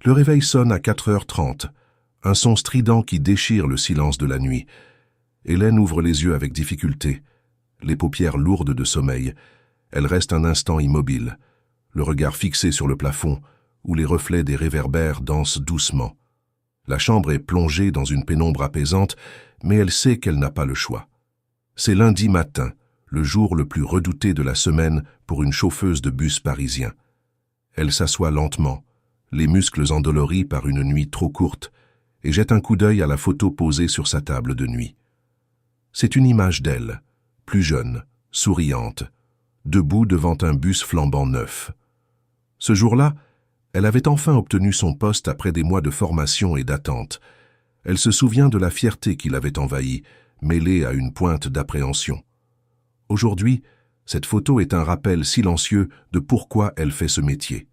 Le réveil sonne à 4h30, un son strident qui déchire le silence de la nuit. Hélène ouvre les yeux avec difficulté, les paupières lourdes de sommeil. Elle reste un instant immobile, le regard fixé sur le plafond, où les reflets des réverbères dansent doucement. La chambre est plongée dans une pénombre apaisante, mais elle sait qu'elle n'a pas le choix. C'est lundi matin, le jour le plus redouté de la semaine pour une chauffeuse de bus parisien. Elle s'assoit lentement, les muscles endoloris par une nuit trop courte, et jette un coup d'œil à la photo posée sur sa table de nuit. C'est une image d'elle, plus jeune, souriante, debout devant un bus flambant neuf. Ce jour-là, elle avait enfin obtenu son poste après des mois de formation et d'attente. Elle se souvient de la fierté qui l'avait envahie, mêlée à une pointe d'appréhension. Aujourd'hui, cette photo est un rappel silencieux de pourquoi elle fait ce métier.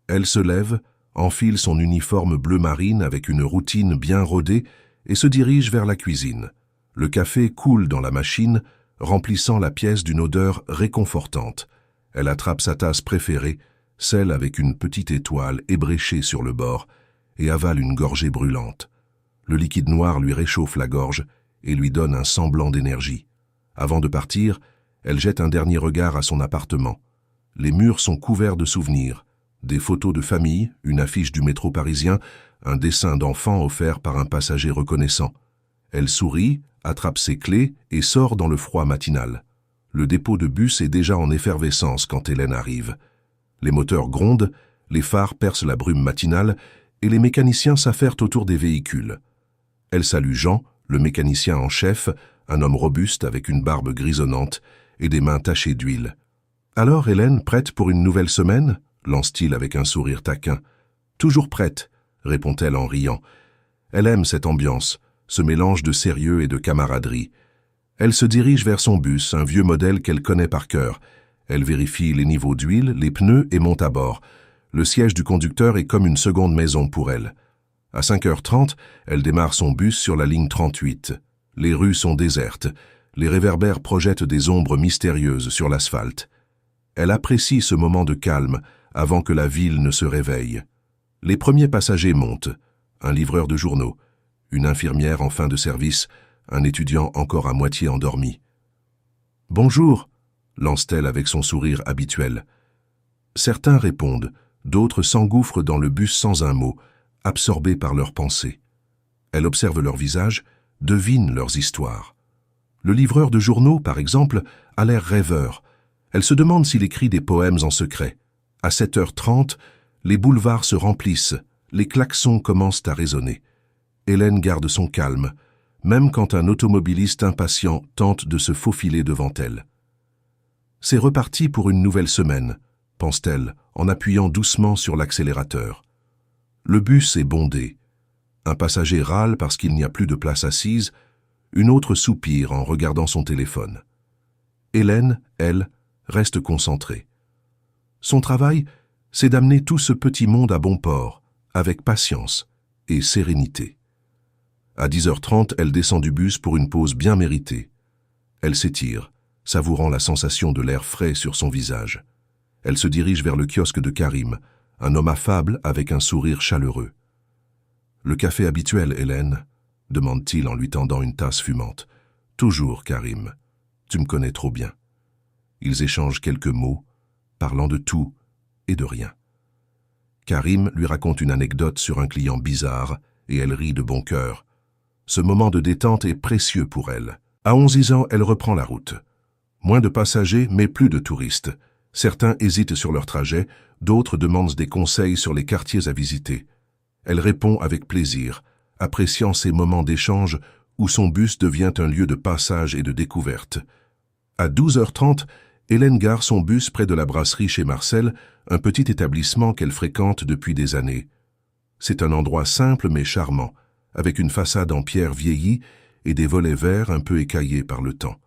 Elle se lève, enfile son uniforme bleu marine avec une routine bien rodée et se dirige vers la cuisine. Le café coule dans la machine, remplissant la pièce d'une odeur réconfortante. Elle attrape sa tasse préférée, celle avec une petite étoile ébréchée sur le bord, et avale une gorgée brûlante. Le liquide noir lui réchauffe la gorge et lui donne un semblant d'énergie. Avant de partir, elle jette un dernier regard à son appartement. Les murs sont couverts de souvenirs, des photos de famille, une affiche du métro parisien, un dessin d'enfant offert par un passager reconnaissant. Elle sourit, attrape ses clés et sort dans le froid matinal. Le dépôt de bus est déjà en effervescence quand Hélène arrive. Les moteurs grondent, les phares percent la brume matinale et les mécaniciens s'affairent autour des véhicules. Elle salue Jean, le mécanicien en chef, un homme robuste avec une barbe grisonnante et des mains tachées d'huile. « Alors, Hélène, prête pour une nouvelle semaine ?» lance-t-il avec un sourire taquin. « Toujours prête », répond-elle en riant. Elle aime cette ambiance, ce mélange de sérieux et de camaraderie. Elle se dirige vers son bus, un vieux modèle qu'elle connaît par cœur. Elle vérifie les niveaux d'huile, les pneus et monte à bord. Le siège du conducteur est comme une seconde maison pour elle. À 5h30, elle démarre son bus sur la ligne 38. Les rues sont désertes. Les réverbères projettent des ombres mystérieuses sur l'asphalte. Elle apprécie ce moment de calme avant que la ville ne se réveille. Les premiers passagers montent. Un livreur de journaux, une infirmière en fin de service, un étudiant encore à moitié endormi. « Bonjour !» lance-t-elle avec son sourire habituel. Certains répondent, d'autres s'engouffrent dans le bus sans un mot, absorbés par leurs pensées. Elle observe leurs visages, devine leurs histoires. Le livreur de journaux, par exemple, a l'air rêveur. Elle se demande s'il écrit des poèmes en secret. À 7h30, les boulevards se remplissent, les klaxons commencent à résonner. Hélène garde son calme, même quand un automobiliste impatient tente de se faufiler devant elle. C'est reparti pour une nouvelle semaine, pense-t-elle, en appuyant doucement sur l'accélérateur. Le bus est bondé. Un passager râle parce qu'il n'y a plus de place assise, une autre soupire en regardant son téléphone. Hélène, elle, reste concentrée. Son travail, c'est d'amener tout ce petit monde à bon port, avec patience et sérénité. À 10h30, elle descend du bus pour une pause bien méritée. Elle s'étire, savourant la sensation de l'air frais sur son visage. Elle se dirige vers le kiosque de Karim, un homme affable avec un sourire chaleureux. « Le café habituel, Hélène ?» demande-t-il en lui tendant une tasse fumante. « Toujours, Karim. Tu me connais trop bien. » Ils échangent quelques mots, parlant de tout et de rien. Karim lui raconte une anecdote sur un client bizarre et elle rit de bon cœur. Ce moment de détente est précieux pour elle. À 11 ans, elle reprend la route. Moins de passagers, mais plus de touristes. Certains hésitent sur leur trajet, d'autres demandent des conseils sur les quartiers à visiter. Elle répond avec plaisir, appréciant ces moments d'échange où son bus devient un lieu de passage et de découverte. À 12h30, Hélène gare son bus près de la brasserie chez Marcel, un petit établissement qu'elle fréquente depuis des années. C'est un endroit simple mais charmant, avec une façade en pierre vieillie et des volets verts un peu écaillés par le temps.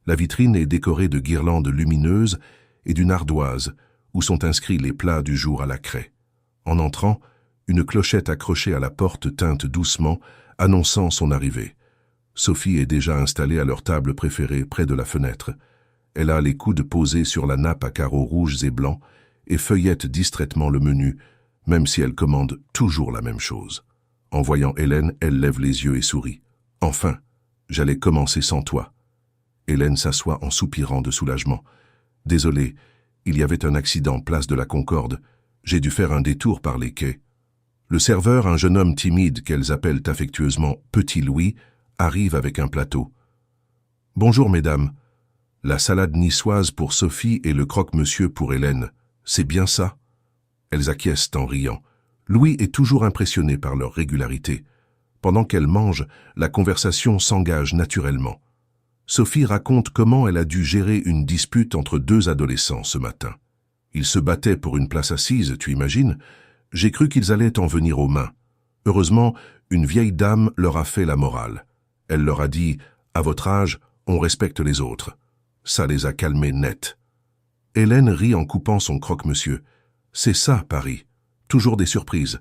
La vitrine est décorée de guirlandes lumineuses et d'une ardoise où sont inscrits les plats du jour à la craie. En entrant, une clochette accrochée à la porte tinte doucement, annonçant son arrivée. Sophie est déjà installée à leur table préférée près de la fenêtre. Elle a les coudes posés sur la nappe à carreaux rouges et blancs et feuillette distraitement le menu, même si elle commande toujours la même chose. En voyant Hélène, elle lève les yeux et sourit. « Enfin, j'allais commencer sans toi. » Hélène s'assoit en soupirant de soulagement. « Désolé, il y avait un accident place de la Concorde. J'ai dû faire un détour par les quais. » Le serveur, un jeune homme timide qu'elles appellent affectueusement « Petit Louis », arrive avec un plateau. « Bonjour, mesdames. La salade niçoise pour Sophie et le croque-monsieur pour Hélène. C'est bien ça ?» Elles acquiescent en riant. Louis est toujours impressionné par leur régularité. Pendant qu'elles mangent, la conversation s'engage naturellement. Sophie raconte comment elle a dû gérer une dispute entre deux adolescents ce matin. Ils se battaient pour une place assise, tu imagines? J'ai cru qu'ils allaient en venir aux mains. Heureusement, une vieille dame leur a fait la morale. Elle leur a dit « À votre âge, on respecte les autres ». Ça les a calmés net. Hélène rit en coupant son croque-monsieur. C'est ça, Paris. Toujours des surprises.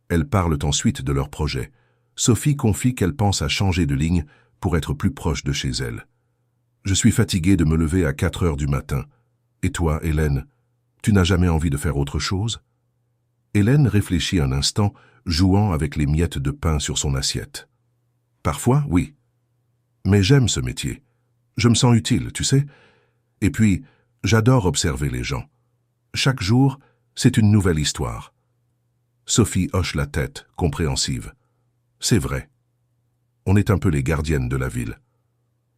Elles parlent ensuite de leur projet. Sophie confie qu'elle pense à changer de ligne pour être plus proche de chez elle. Je suis fatiguée de me lever à 4 heures du matin. Et toi, Hélène, tu n'as jamais envie de faire autre chose? Hélène réfléchit un instant, jouant avec les miettes de pain sur son assiette. Parfois, oui. Mais j'aime ce métier. Je me sens utile, tu sais. Et puis, j'adore observer les gens. Chaque jour, c'est une nouvelle histoire. Sophie hoche la tête, compréhensive. C'est vrai. On est un peu les gardiennes de la ville.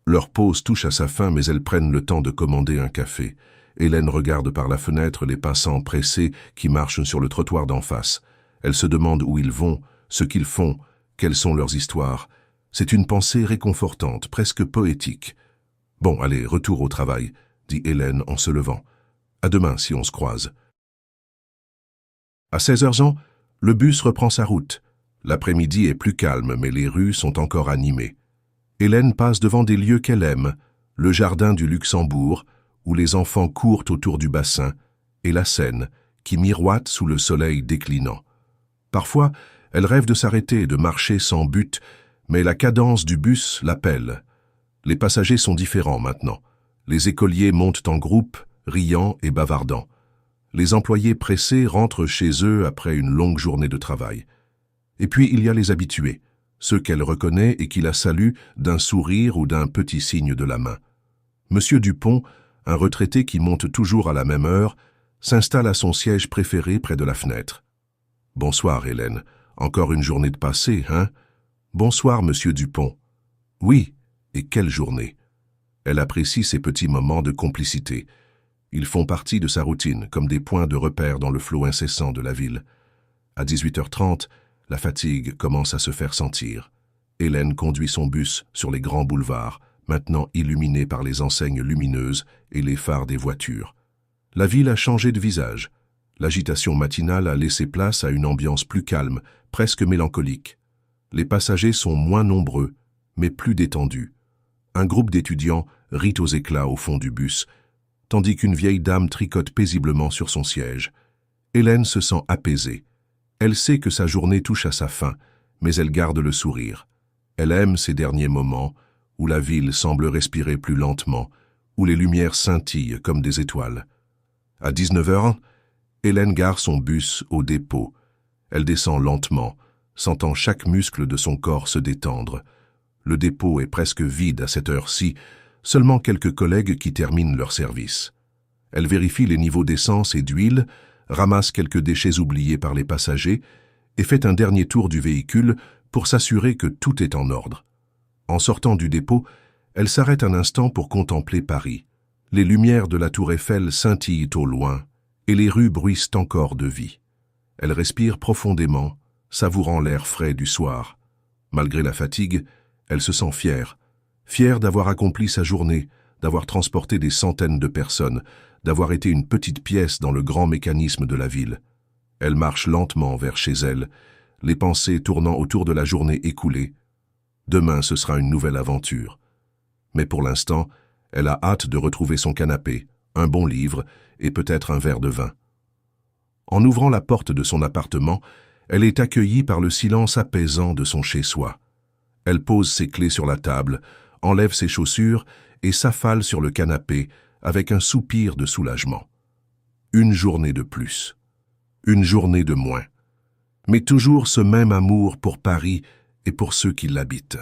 Leur pause touche à sa fin, mais elles prennent le temps de commander un café. Hélène regarde par la fenêtre les passants pressés qui marchent sur le trottoir d'en face. Elle se demande où ils vont, ce qu'ils font, quelles sont leurs histoires. C'est une pensée réconfortante, presque poétique. « Bon, allez, retour au travail », dit Hélène en se levant. « À demain si on se croise. » À 16h, le bus reprend sa route. L'après-midi est plus calme, mais les rues sont encore animées. Hélène passe devant des lieux qu'elle aime, le jardin du Luxembourg, où les enfants courent autour du bassin, et la Seine, qui miroite sous le soleil déclinant. Parfois, elle rêve de s'arrêter et de marcher sans but, mais la cadence du bus l'appelle. Les passagers sont différents maintenant. Les écoliers montent en groupe, riant et bavardant. Les employés pressés rentrent chez eux après une longue journée de travail. Et puis il y a les habitués, ceux qu'elle reconnaît et qui la saluent d'un sourire ou d'un petit signe de la main. Monsieur Dupont, un retraité qui monte toujours à la même heure, s'installe à son siège préféré près de la fenêtre. « Bonsoir, Hélène. Encore une journée de passé, hein? »« Bonsoir, monsieur Dupont. »« Oui, et quelle journée !» Elle apprécie ces petits moments de complicité. Ils font partie de sa routine, comme des points de repère dans le flot incessant de la ville. À 18h30, la fatigue commence à se faire sentir. Hélène conduit son bus sur les grands boulevards, maintenant illuminés par les enseignes lumineuses et les phares des voitures. La ville a changé de visage. L'agitation matinale a laissé place à une ambiance plus calme, presque mélancolique. Les passagers sont moins nombreux, mais plus détendus. Un groupe d'étudiants rit aux éclats au fond du bus, tandis qu'une vieille dame tricote paisiblement sur son siège. Hélène se sent apaisée. Elle sait que sa journée touche à sa fin, mais elle garde le sourire. Elle aime ces derniers moments où la ville semble respirer plus lentement, où les lumières scintillent comme des étoiles. À 19h, Hélène gare son bus au dépôt. Elle descend lentement, sentant chaque muscle de son corps se détendre. Le dépôt est presque vide à cette heure-ci, seulement quelques collègues qui terminent leur service. Elle vérifie les niveaux d'essence et d'huile, ramasse quelques déchets oubliés par les passagers et fait un dernier tour du véhicule pour s'assurer que tout est en ordre. En sortant du dépôt, elle s'arrête un instant pour contempler Paris. Les lumières de la tour Eiffel scintillent au loin et les rues bruissent encore de vie. Elle respire profondément, savourant l'air frais du soir. Malgré la fatigue, elle se sent fière. Fière d'avoir accompli sa journée, d'avoir transporté des centaines de personnes, d'avoir été une petite pièce dans le grand mécanisme de la ville. Elle marche lentement vers chez elle, les pensées tournant autour de la journée écoulée. Demain, ce sera une nouvelle aventure. Mais pour l'instant, elle a hâte de retrouver son canapé, un bon livre et peut-être un verre de vin. En ouvrant la porte de son appartement, elle est accueillie par le silence apaisant de son chez-soi. Elle pose ses clés sur la table, enlève ses chaussures et s'affale sur le canapé avec un soupir de soulagement. Une journée de plus. une journée de moins. Mais toujours ce même amour pour Paris et pour ceux qui l'habitent.